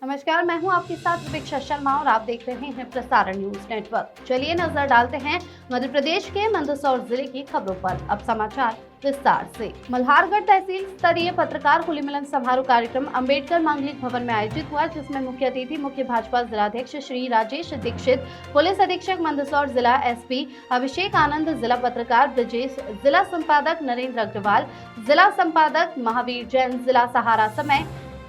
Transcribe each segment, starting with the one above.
नमस्कार, मैं हूं आपके साथ दीक्षा शर्मा और आप देख रहे हैं प्रसारण न्यूज नेटवर्क। चलिए नजर डालते हैं मध्य प्रदेश के मंदसौर जिले की खबरों पर। अब समाचार विस्तार से। मल्हारगढ़ तहसील स्तरीय पत्रकार होली मिलन समारोह कार्यक्रम अंबेडकर मांगलिक भवन में आयोजित हुआ, जिसमें मुख्य अतिथि मुख्य भाजपा जिलाध्यक्ष श्री राजेश दीक्षित, पुलिस अधीक्षक मंदसौर, जिला एसपी अभिषेक आनंद, जिला पत्रकार ब्रजेश, जिला संपादक नरेंद्र अग्रवाल, जिला संपादक महावीर जैन, जिला सहारा समय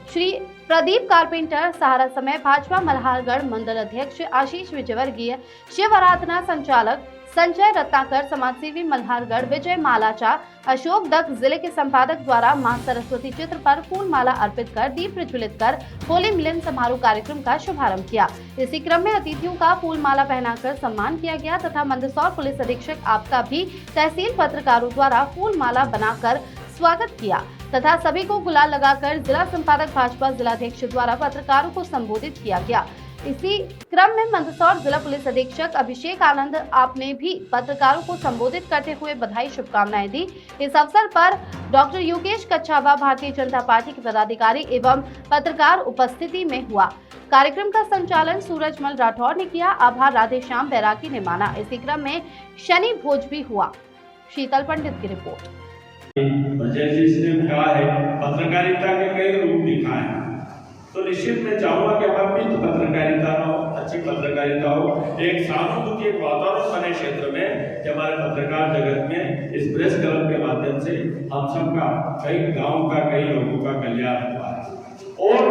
श्री प्रदीप कारपेंटर, सहारा समय भाजपा मल्हारगढ़ मंडल अध्यक्ष आशीष विजयवर्गीय, शिव आराधना संचालक संजय रत्नाकर, समाजसेवी मल्हारगढ़ विजय मालाचा, अशोक दत्त, जिले के संपादक द्वारा मां सरस्वती चित्र पर फूल माला अर्पित कर दीप प्रज्वलित कर होली मिलन समारोह कार्यक्रम का शुभारंभ किया। इसी क्रम में अतिथियों का फूल माला पहनाकर सम्मान किया गया तथा मंदसौर पुलिस अधीक्षक आपका भी तहसील पत्रकारों द्वारा फूल माला बनाकर स्वागत किया तथा सभी को गुलाल लगाकर जिला संपादक भाजपा जिलाध्यक्ष द्वारा पत्रकारों को संबोधित किया गया। इसी क्रम में मंदसौर जिला पुलिस अधीक्षक अभिषेक आनंद आपने भी पत्रकारों को संबोधित करते हुए बधाई शुभकामनाएं दी। इस अवसर पर डॉक्टर योगेश कच्छावा, भारतीय जनता पार्टी के पदाधिकारी एवं पत्रकार उपस्थिति में हुआ। कार्यक्रम का संचालन सूरजमल राठौर ने किया। आभार राधेश्याम बैरागी ने माना। इसी क्रम में शनि भोज भी हुआ। शीतल पंडित की रिपोर्ट। जिसने कहा है पत्रकारिता के कई रूप दिखाए हैं, तो निश्चित मैं चाहूंगा कि हमारी पत्रकारिता हो, अच्छी पत्रकारिता हो, एक सहानुभूति एक वातावरण बने क्षेत्र में कि हमारे पत्रकार जगत में इस प्रेस क्लब के माध्यम से हम सबका, कई गांव का, कई लोगों का कल्याण हुआ है। और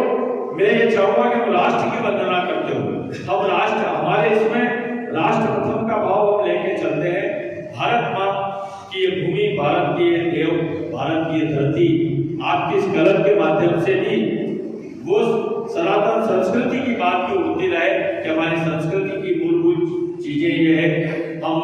मैं ये चाहूंगा कि हम राष्ट्र की वंदना करते हुए हम राष्ट्र, हमारे इसमें राष्ट्र प्रथम का भाव हम लेके चलते हैं। भारत माँ की ये भूमि, भारत की ये देव, भारत की ये धरती आपकी इस कलम के माध्यम से भी वो सनातन संस्कृति की बात भी उठती रहे कि हमारी संस्कृति की मूलभूत चीजें ये है, हम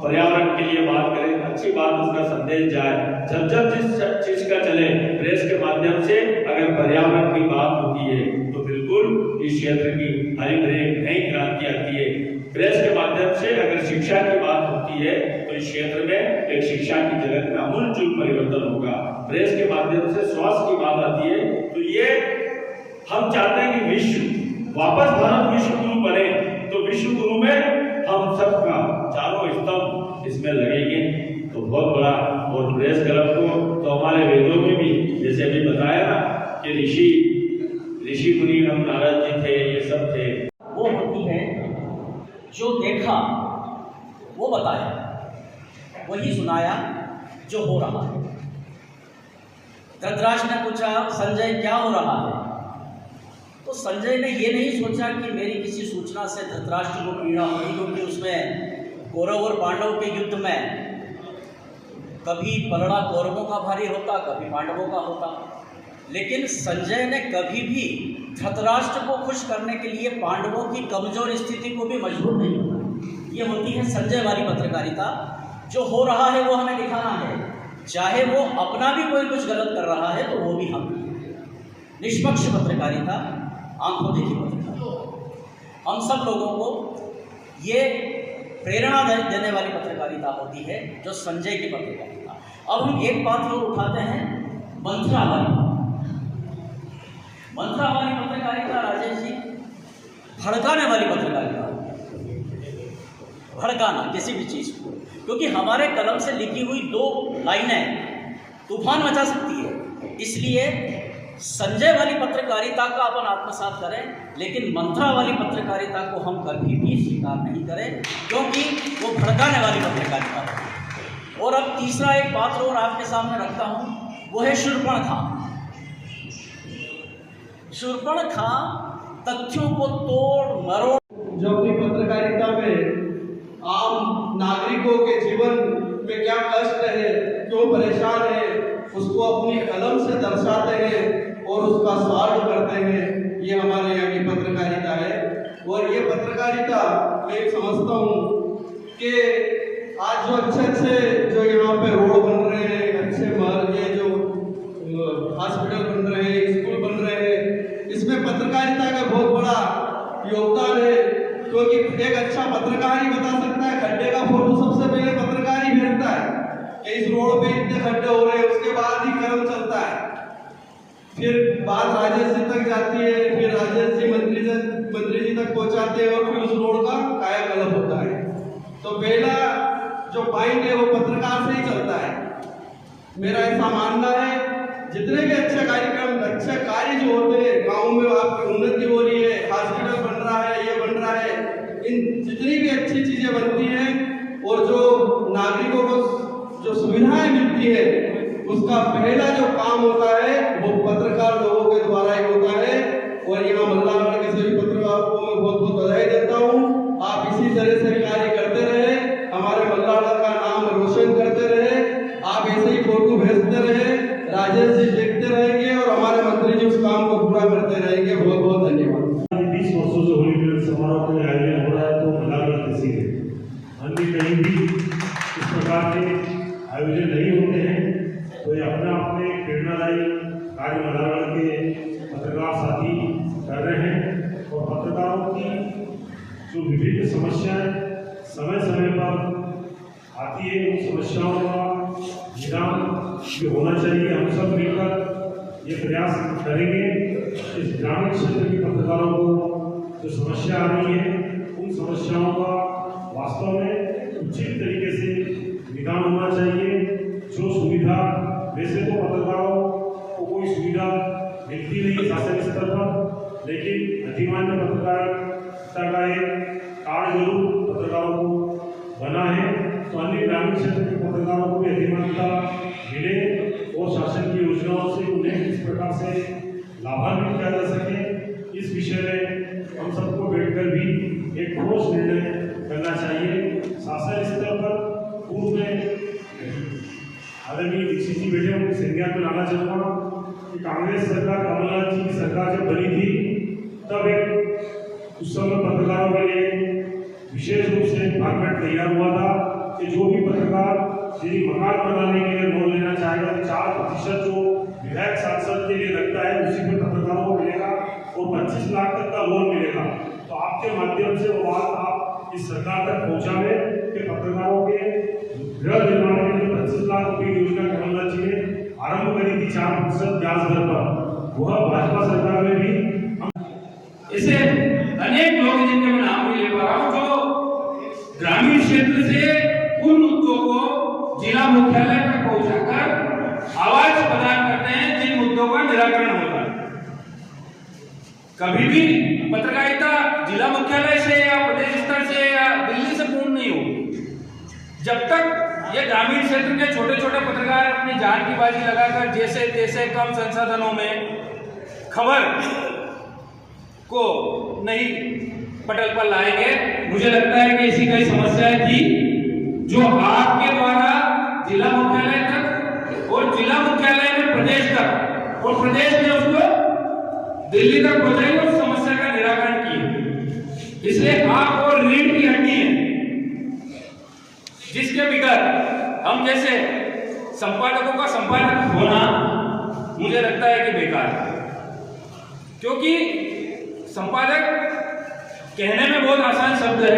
पर्यावरण के लिए बात करें, अच्छी बात उसका संदेश जाए। जब जब जिस चीज का चले प्रेस के माध्यम से अगर पर्यावरण की बात होती है तो बिल्कुल इस क्षेत्र की हरी भरी नई क्रांति आती है। प्रेस के माध्यम से अगर शिक्षा की बात होती है तो इस क्षेत्र में एक शिक्षा की जगत में आमूलचूल परिवर्तन होगा। प्रेस के माध्यम से स्वास्थ्य की बात आती है तो ये हम चाहते हैं कि विश्व वापस भारत विश्व गुरु बने, तो विश्व गुरु में हम सबका चारों स्तंभ इसमें लगेंगे तो बहुत बड़ा। और प्रेस क्लब को तो हमारे वेदों में भी जैसे अभी बताया ना कि ऋषि मुनि हम नारद जी थे, ये सब थे। वो होती है जो देखा वो बताया, वही सुनाया जो हो रहा है। धृतराष्ट्र ने पूछा संजय क्या हो रहा है, तो संजय ने ये नहीं सोचा कि मेरी किसी सूचना से धृतराष्ट्र को पीड़ा होगी, क्योंकि उसमें कौरव और पांडव के युद्ध में कभी पलड़ा कौरवों का भारी होता, कभी पांडवों का होता। लेकिन संजय ने कभी भी धृतराष्ट्र को खुश करने के लिए पांडवों की कमजोर स्थिति को भी मजबूर नहीं होता। ये होती है संजय वाली पत्रकारिता। जो हो रहा है वो हमें दिखाना है, चाहे वो अपना भी कोई कुछ गलत कर रहा है तो वो भी हम। निष्पक्ष पत्रकारिता, आंखों देखी पत्रकारिता, हम सब लोगों को ये प्रेरणा देने वाली पत्रकारिता होती है जो संजय की पत्रकारिता। अब हम एक बात और उठाते हैं, मंत्रा वाली पत्रकारिता। राजेश जी, भड़काने वाली पत्रकारिता, भड़काना किसी भी चीज़ को, क्योंकि हमारे कलम से लिखी हुई 2 लाइनें तूफान मचा सकती है। इसलिए संजय वाली पत्रकारिता का अपन आत्मसात करें, लेकिन मंत्रा वाली पत्रकारिता को हम कभी भी स्वीकार नहीं करें, क्योंकि वो भड़काने वाली पत्रकारिता है। और अब तीसरा एक बात और आपके सामने रखता हूँ, वो है शूर्पणखा। शूर्पणखा तथ्यों को तोड़ मरोड़, जो अपनी पत्रकारिता में आम नागरिकों के जीवन में क्या कष्ट है, क्यों परेशान है, उसको अपनी कलम से दर्शाते हैं और उसका स्वार्थ करते हैं। ये हमारे यहाँ की पत्रकारिता है। और ये पत्रकारिता मैं समझता हूँ कि आज जो अच्छे जो यहाँ पे रोड बन रहे हैं, अच्छे ये जो हॉस्पिटल बन रहे हैं, स्कूल बन रहे हैं, इसमें पत्रकारिता का बहुत बड़ा योगदान है। क्योंकि एक अच्छा पत्रकार ही बता सकता है, खड्डे का फोटो सबसे पहले पत्रकार ही भेजता है कि इस रोड पे इतने खड्डे हो रहे हैं, उसके बाद ही कर्म चलता है। फिर बात राजेश जी तक जाती है, फिर राजेश जी मंत्री जी तक पहुंचाते हैं और फिर उस रोड का कायाकल्प होता है। तो पहला जो पॉइंट है वो पत्रकार से ही चलता है। मेरा ऐसा मानना है जितने भी अच्छे कार्यक्रम, अच्छे कार्य जो होते हैं, गाँव में आपकी उन्नति हो रही है, हॉस्पिटल बन रहा है, ये बन रहा है, इन जितनी भी अच्छी चीजें बनती हैं और जो नागरिकों को जो सुविधाएं मिलती है, उसका पहला जो काम होता है वो पत्रकार लोगों के द्वारा ही होता है। और यहाँ मल्लागढ़ के सभी पत्रकारों को मैं बहुत बहुत बधाई देता हूँ। आप इसी तरह से कार्य करते रहे, हमारे मल्लागढ़ का नाम रोशन करते रहे, आप ऐसे ही फोटो भेजते रहे, राजेश जी देखते रहेंगे और हमारे मंत्री जी उस काम को पूरा करते रहेंगे। बहुत बहुत धन्यवाद। 20 वर्षों से होली मिलन समारोह का आयोजन हो रहा है, तो मल्लागढ़ तहसील है, अन्य कहीं भी इस प्रकार के आयोजन नहीं होते हैं। तो ये अपना अपने प्रेरणादायी कार्य मल्लागढ़ के पत्रकार साथी कर रहे हैं और पत्रकारों की जो विभिन्न समस्याएं समय समय पर आती है, उन समस्याओं का निदान ये होना चाहिए। हम सब मिलकर ये प्रयास करेंगे इस ग्रामीण क्षेत्र के पत्रकारों को जो समस्या आ रही है, उन समस्याओं का वास्तव में उचित तरीके से निदान होना चाहिए। जो सुविधा, वैसे तो पत्रकारों को कोई सुविधा मिलती नहीं है शासन स्तर पर, लेकिन अधिमान्य पत्रकारिता का एक कार्ड जरूर पत्रकारों को बना है। तो अन्य ग्रामीण क्षेत्र के पत्रकारों को भी अधिमान्यता मिले और शासन की योजनाओं से उन्हें किस प्रकार से लाभान्वित किया जा सके, इस विषय में हम सबको बैठकर भी एक ठोस निर्णय करना चाहिए। शासन स्तर पर पूर्व में आदरणीय दीक्षित जी बैठे, उनके संज्ञान में लाना चाहूँगा कि कांग्रेस सरकार, कमलनाथ जी की सरकार जब बनी थी, तब एक उस समय पत्रकारों के लिए विशेष रूप से फॉर्मेट तैयार हुआ था कि जो भी पत्रकार यदि मकान बनाने के लिए लोन लेना चाहेगा तो 4% जो विधायक सांसद के लिए लगता है उसी में पत्रकारों को मिलेगा और 25 लाख तक का लोन मिलेगा। तो आपके माध्यम से वो बात आप इस सरकार तक पहुंचावे कि पत्रकारों के गृह निर्माण के लिए 25 लाख रुपए की योजना कमलनाथ जी ने आरंभ करी थी 4% ब्याज दर पर, वह भाजपा सरकार में भी ऐसे अनेक लोग जिनके मैं नाम नहीं ले पा रहा हूँ, जो ग्रामीण क्षेत्र से उन मुद्दों को जिला मुख्यालय तक पहुंचाकर आवाज प्रदान करते हैं जिन मुद्दों का निराकरण होता है। कभी भी पत्रकारिता जिला मुख्यालय से या प्रदेश स्तर से या दिल्ली से पूर्ण नहीं होगी जब तक ये ग्रामीण क्षेत्र के छोटे छोटे पत्रकार अपनी जान की बाजी लगाकर जैसे तैसे कम संसाधनों में खबर को नहीं पटल पर लाएंगे। मुझे लगता है कि ऐसी कई समस्याएं थी जो आपके द्वारा जिला मुख्यालय तक और जिला मुख्यालय में प्रदेश तक और प्रदेश में उसको दिल्ली तक पहुंचाई और समस्या का निराकरण किए। इसलिए आप और रीढ़ की हड्डी है जिसके बिगैर हम जैसे संपादकों का संपादक होना मुझे लगता है कि बेकार है, क्योंकि संपादक कहने में बहुत आसान शब्द है,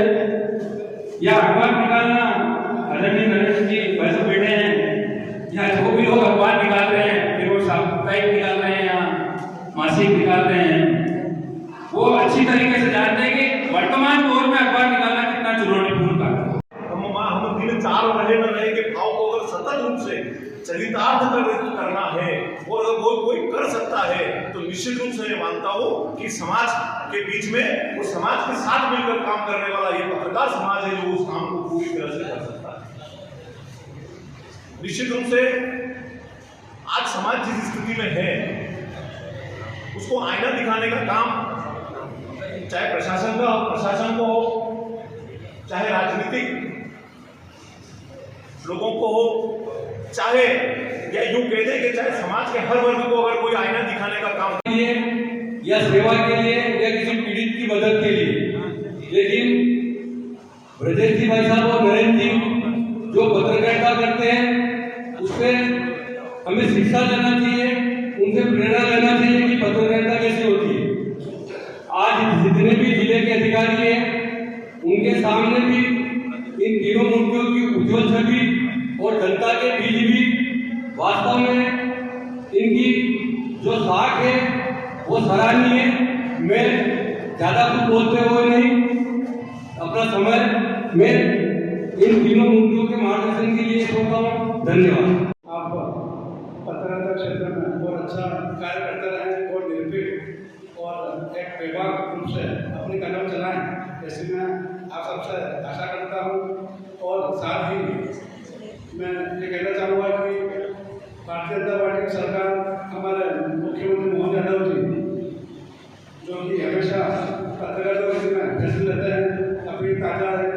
या अखबार निकालना, आदरणीय नरेंद्र जी वैसे बैठे हैं, या जो भी लोग अखबार निकाल रहे हैं, फिर वो साप्ताहिक निकाल रहे हैं या मासिक निकाल रहे हैं, वो अच्छी तरीके से जानते हैं कि वर्तमान दौर में अखबार निकालना कितना चुनौतीपूर्ण कार्य है। हम दिन 4 महीने में रहेंगे भाव को अगर सतत रूप से चरितार्थ करना है और अगर कोई कर सकता है तो निश्चित रूप से मैं मानता हूँ कि समाज के बीच में वो समाज के साथ मिलकर काम करने वाला ये पत्रकार समाज है जो उस काम को पूरी तरह से कर सकता है। निश्चित रूप से आज समाज जिस स्थिति में है उसको आईना दिखाने का काम चाहे प्रशासन को हो, चाहे राजनीतिक लोगों को हो, चाहे या यूं कह दें कि चाहे समाज के हर वर्ग को अगर कोई आईना दिखाने का काम या सेवा के लिए या किसी पीड़ित की मदद के लिए, लेकिन ब्रजेश जी भाई साहब और नरेंद्र जी जो पत्रकारिता करते हैं उससे हमें शिक्षा लेना चाहिए, उनसे प्रेरणा लेना चाहिए कि पत्रकारिता कैसे होती है। आज जितने भी जिले के अधिकारी हैं उनके सामने भी इन तीनों मुद्दों की उज्जवल छवि और जनता के बीच भी वास्तव में इनकी जो साख है वो सराहनीय है। मैं ज़्यादा कुछ बोलते हुए नहीं अपना समय मैं इन तीनों मुद्दों के मार्गदर्शन के लिए छोड़ता हूँ। धन्यवाद। आप पत्रकारिता क्षेत्र में बहुत अच्छा कार्य करते रहे और निरपेक्ष और एक बेबाक रूप से अपनी कदम चलाएं, ऐसे मैं आप सबसे आशा करता हूँ। और साथ ही मैं ये कहना चाहूँगा कि भारतीय जनता पार्टी की सरकार, हमारे मुख्यमंत्री मोहन यादव जी, जो कि हमेशा पत्रकारिता के में फैसले लेते हैं, अभी ताज़ा एक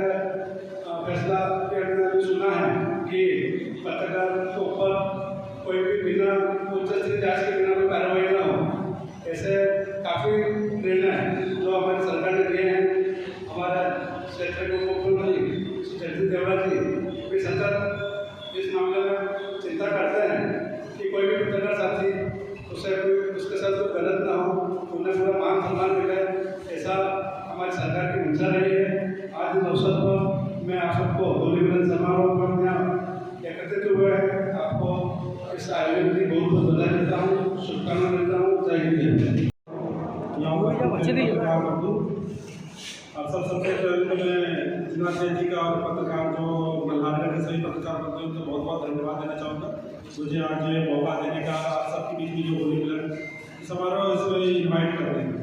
फैसला के अंदर भी सुना है कि पत्रकार के ऊपर कोई भी बिना उच्च स्तरीय जांच के बिना कोई कार्रवाई ना हो। ऐसे काफ़ी निर्णय जो हमारी सरकार ने लिए हैं। हमारे क्षेत्र के मुख्यमंत्री जगदीश देवड़ा जी भी सतत इस मामले में चिंता करते हैं कि कोई भी पत्रकार साथी उसके साथ कोई गलत ना हो, उन्हें पूरा मान सम्मान मिले, ऐसा हमारी सरकार की मंशा रही है। आज इस अवसर पर मैं आप सबको होली मिलन समारोह में यहाँ एकत्रित हुए हैं, आपको इस आयोजन की बहुत बहुत बधाई देता हूँ, शुभकामनाएं देता हूँ। जय हिंद। आप सबसे पहले मैं जिला जी का और पत्रकार जो मल्हारगढ़ के सभी पत्रकार बंधुओं को बहुत बहुत धन्यवाद देना चाहूँगा। मुझे आज मौका देने का, आप सबके बीच में जो होली मिलन समारोह इसमें इन्वाइट कर रहे हैं।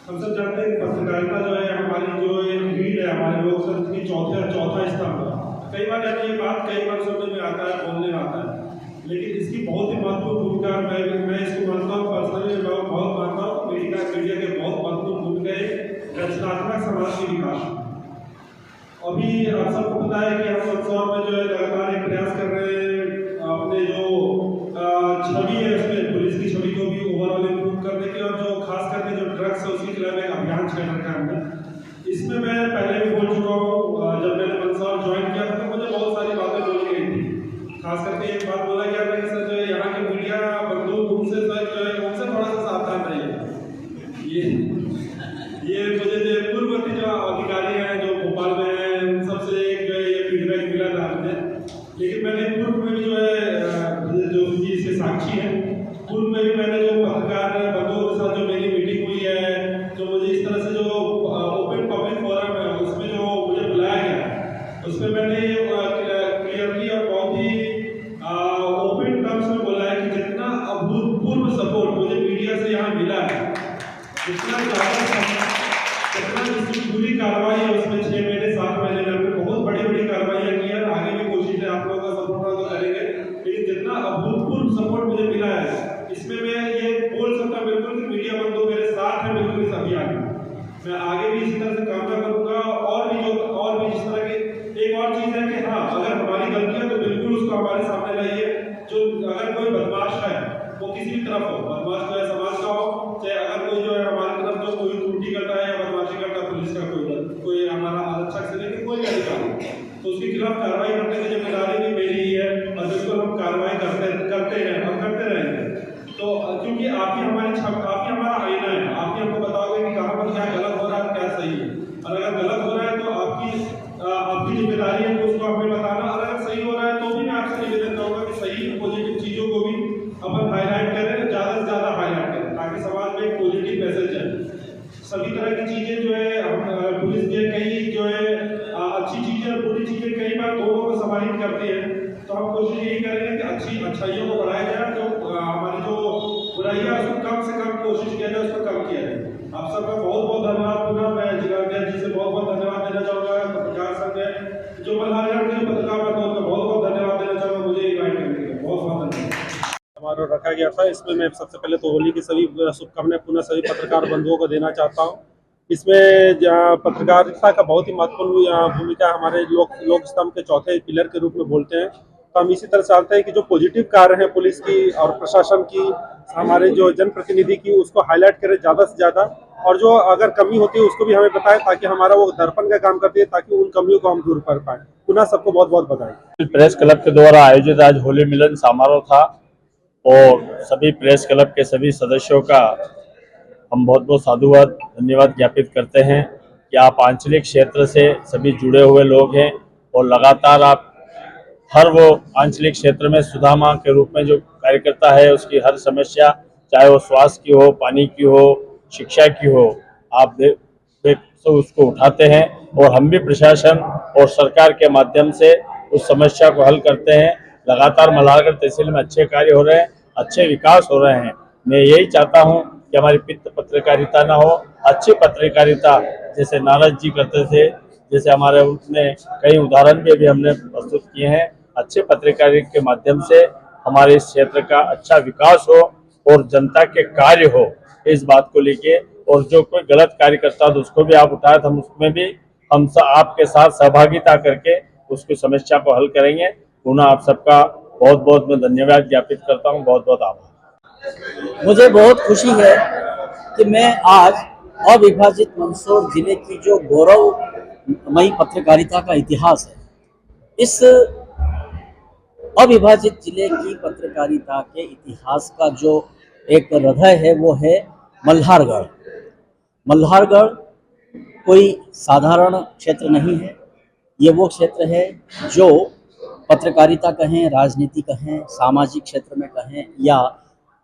हम सब जानते हैं कि पत्रकारिता जो है हमारी जो एक रीढ़ है, हमारे लोकतंत्र की चौथा स्तंभ है। कई बार हमें ये बात कई बार सुनने में आता है, बोलने में आता है, लेकिन इसकी बहुत ही महत्वपूर्ण भूमिका मैं इसको मानता हूँ, पर्सनली मैं बहुत मानता हूँ। मीडिया के बहुत महत्वपूर्ण भूमिका है रचनात्मक समाज के विकास। अभी आप सबको पता है कि हम सब में जो है लगातार एक प्रयास कर रहे हैं अपने जो छवि है उसमें पुलिस की छवि को भी ओवरऑल इम्प्रूव करने की, और जो खास करके जो ड्रग्स है उसके खिलाफ एक अभियान चल रखा है हमने। इसमें मैं पहले भी बोल चुका हूँ, जब मैंने मंदसौर ज्वाइन किया था तो मुझे बहुत सारी बातें बोली गई थी। खास करके एक बात बोला गया था कि सर जो यहाँ के मीडिया बंधु उनसे सर जो है उनसे थोड़ा सा सावधान रहिए। ये मुझे जो पूर्ववर्ती जो अधिकारी हैं जो भोपाल में हैं उन सबसे एक जो है ये फीडबैक मिला था हमने। लेकिन मैंने पूर्व में भी जो है जो इसके साक्षी हैं, पूर्व में भी मैंने जो पत्रकार बंधुओं के साथ जो मेरी मीटिंग हुई है, जो मुझे इस तरह से जो ओपन पब्लिक फोरम है उसमें जो मुझे बुलाया गया, उसमें मैंने ये क्लियरली और बहुत ही ओपन टर्म्स में बोला है कि जितना अभूतपूर्व सपोर्ट मुझे मीडिया से यहाँ मिला है, जितनी पूरी कार्रवाई है उसमें 6 महीने 7 महीने में हमने बहुत बड़ी बड़ी कार्रवाइयाँ की है। आगे भी कोशिश है आप लोगों का सपोर्ट तो करेंगे, लेकिन जितना अभूतपूर्व सपोर्ट मुझे मिला है इसमें मैं ये बोल सकता हूँ बिल्कुल कि मीडिया बंधु मेरे साथ है बिल्कुल इस अभियान में। मैं आगे भी इसी तरह से कामना करूँगा। और भी जिस तरह की एक और चीज़ है कि हाँ, अगर हमारी गलती है तो बिल्कुल उसको हमारे सामने लाइए। जो अगर कोई बदमाश है वो किसी भी तरफ हो, बदमाश चाहे समाज का हो, चाहे अगर कोई जो है हमारी तरफ जो कोई त्रुटि करता है या बदमाशी करता है, पुलिस का कोई हमारा आरक्षक से लेकर कोई अधिकारी, तो उसके खिलाफ कार्रवाई करने की जिम्मेदारी भी मेरी ही है और बिल्कुल हम कार्रवाई करते हैं और करते रहेंगे। तो क्योंकि आप ही हमारा आईना है, आप ही हमको बताओगे कि कहाँ पर क्या गलत हो रहा है क्या सही है, और अगर गलत हो रहा है तो आपकी जिम्मेदारी है कि उसको हमें बताना, और अगर सही हो रहा है तो भी मैं आपसे निवेदन करूँगा कि सही पॉजिटिव चीज़ों को भी अपन हाईलाइट करें, ज़्यादा से ज़्यादा हाईलाइट करें, ताकि समाज में एक पॉजिटिव मैसेज है। सभी तरह की चीज़ें जो है हम पुलिस के कई जो है अच्छी चीज़ें और बुरी चीज़ें कई बार दोनों को समाहित करती है, तो हम कोशिश यही करेंगे कि अच्छाइयों को बढ़ाया जाए, जो हमारी जो बुराइयाँ उसको कम से कम कोशिश किया जाए, उसको कम किया जाए। आप सबका बहुत बहुत धन्यवाद। पुनः मैं जिलाध्यक्ष जी से बहुत बहुत धन्यवाद देना चाहूँगा। पत्रकार संघ है जो मल्हारगढ़ के पत्रकार बंधु उनका बहुत बहुत धन्यवाद देना चाहूँगा मुझे इन्वाइट करने के लिए। बहुत बहुत धन्यवाद। समारोह रखा गया था, इसमें मैं सबसे पहले तो होली की सभी शुभकामनाएं पुनः सभी पत्रकार बंधुओं को देना चाहता हूं। इसमें पत्रकारिता का बहुत ही महत्वपूर्ण भूमिका हमारे लोक स्तंभ के चौथे पिलर के रूप में बोलते हैं। तो हम इसी तरह चाहते हैं कि जो पॉजिटिव कार्य है पुलिस की और प्रशासन की, हमारे जो जनप्रतिनिधि की, उसको हाईलाइट करें ज़्यादा से ज़्यादा, और जो अगर कमी होती है उसको भी हमें बताएं ताकि हमारा वो दर्पण का काम करती है, ताकि उन कमियों को हम दूर कर पाएँ। पुनः सबको बहुत बहुत बधाई। प्रेस क्लब के द्वारा आयोजित आज होली मिलन समारोह था और सभी प्रेस क्लब के सभी सदस्यों का हम बहुत बहुत साधुवाद धन्यवाद ज्ञापित करते हैं कि आप आंचलिक क्षेत्र से सभी जुड़े हुए लोग हैं और लगातार आप हर वो आंचलिक क्षेत्र में सुधामा के रूप में जो कार्यकर्ता है उसकी हर समस्या, चाहे वो स्वास्थ्य की हो, पानी की हो, शिक्षा की हो, आप देख तो उसको उठाते हैं और हम भी प्रशासन और सरकार के माध्यम से उस समस्या को हल करते हैं। लगातार मल्हारगढ़ तहसील में अच्छे कार्य हो रहे हैं, अच्छे विकास हो रहे हैं। मैं यही चाहता हूं कि हमारी पित्त पत्रकारिता ना हो, अच्छी पत्रकारिता जैसे नारद जी करते थे, जैसे हमारे उसमें कई उदाहरण भी हमने प्रस्तुत किए हैं। अच्छे पत्रकारिता के माध्यम से हमारे इस क्षेत्र का अच्छा विकास हो और जनता के कार्य हो, इस बात को लेके। और जो कोई गलत कार्य करता है तो उसको भी आप उठाए, तो हम उसमें भी आपके साथ सहभागिता करके उसकी समस्या को हल करेंगे। पुनः आप सबका बहुत बहुत मैं धन्यवाद ज्ञापित करता हूँ। बहुत बहुत आभार। मुझे बहुत खुशी है कि मैं आज अविभाजित मंदसौर जिले की जो गौरवमयी पत्रकारिता का इतिहास है, इस अविभाजित जिले की पत्रकारिता के इतिहास का जो एक हृदय है वो है मल्हारगढ़। मल्हारगढ़ कोई साधारण क्षेत्र नहीं है। ये वो क्षेत्र है जो पत्रकारिता कहें, राजनीति कहें, सामाजिक क्षेत्र में कहें या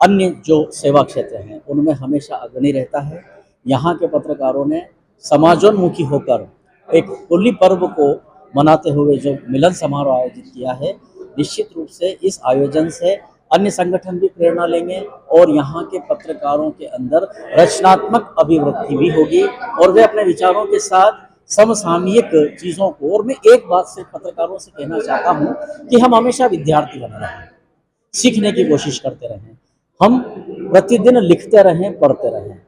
अन्य जो सेवा क्षेत्र हैं उनमें हमेशा अग्रणी रहता है। यहाँ के पत्रकारों ने समाजोन्मुखी होकर एक होली पर्व को मनाते हुए जो मिलन समारोह आयोजित किया है, निश्चित रूप से इस आयोजन से अन्य संगठन भी प्रेरणा लेंगे और यहाँ के पत्रकारों के अंदर रचनात्मक अभिवृद्धि भी होगी और वे अपने विचारों के साथ समसामयिक चीज़ों को। और मैं एक बात से पत्रकारों से कहना चाहता हूँ कि हम हमेशा विद्यार्थी बने रहें, सीखने की कोशिश करते रहें, हम प्रतिदिन लिखते रहें, पढ़ते रहें।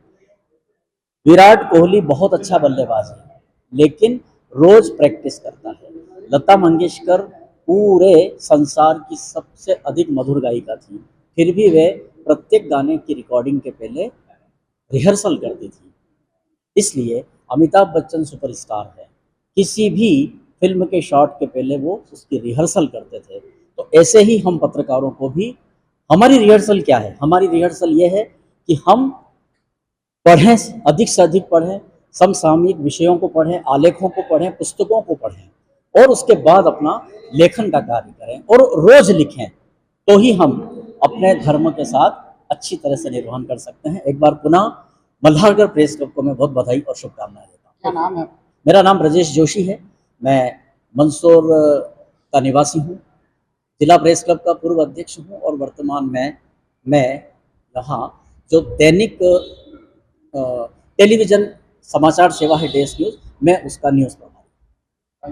विराट कोहली बहुत अच्छा बल्लेबाज है लेकिन रोज प्रैक्टिस करता है। लता मंगेशकर पूरे संसार की सबसे अधिक मधुर गायिका थी, फिर भी वे प्रत्येक गाने की रिकॉर्डिंग के पहले रिहर्सल करती थी। इसलिए अमिताभ बच्चन सुपरस्टार है, किसी भी फिल्म के शॉट के पहले वो उसकी रिहर्सल करते थे। तो ऐसे ही हम पत्रकारों को भी, हमारी रिहर्सल क्या है? हमारी रिहर्सल ये है कि हम पढ़ें, अधिक से अधिक पढ़ें, समसामयिक विषयों को पढ़ें, आलेखों को पढ़ें, पुस्तकों को पढ़ें और उसके बाद अपना लेखन का कार्य करें और रोज लिखें। तो ही हम अपने धर्म के साथ अच्छी तरह से निर्वहन कर सकते हैं। एक बार पुनः मल्हारगढ़ प्रेस क्लब को मैं बहुत बधाई और शुभकामनाएं देता हूँ। क्या नाम है? मेरा नाम ब्रजेश जोशी है। मैं मंदसौर का निवासी हूँ, जिला प्रेस क्लब का पूर्व अध्यक्ष हूँ और वर्तमान में मैं यहाँ जो दैनिक टेलीविज़न समाचार सेवा है डेस्क न्यूज़, मैं उसका न्यूज़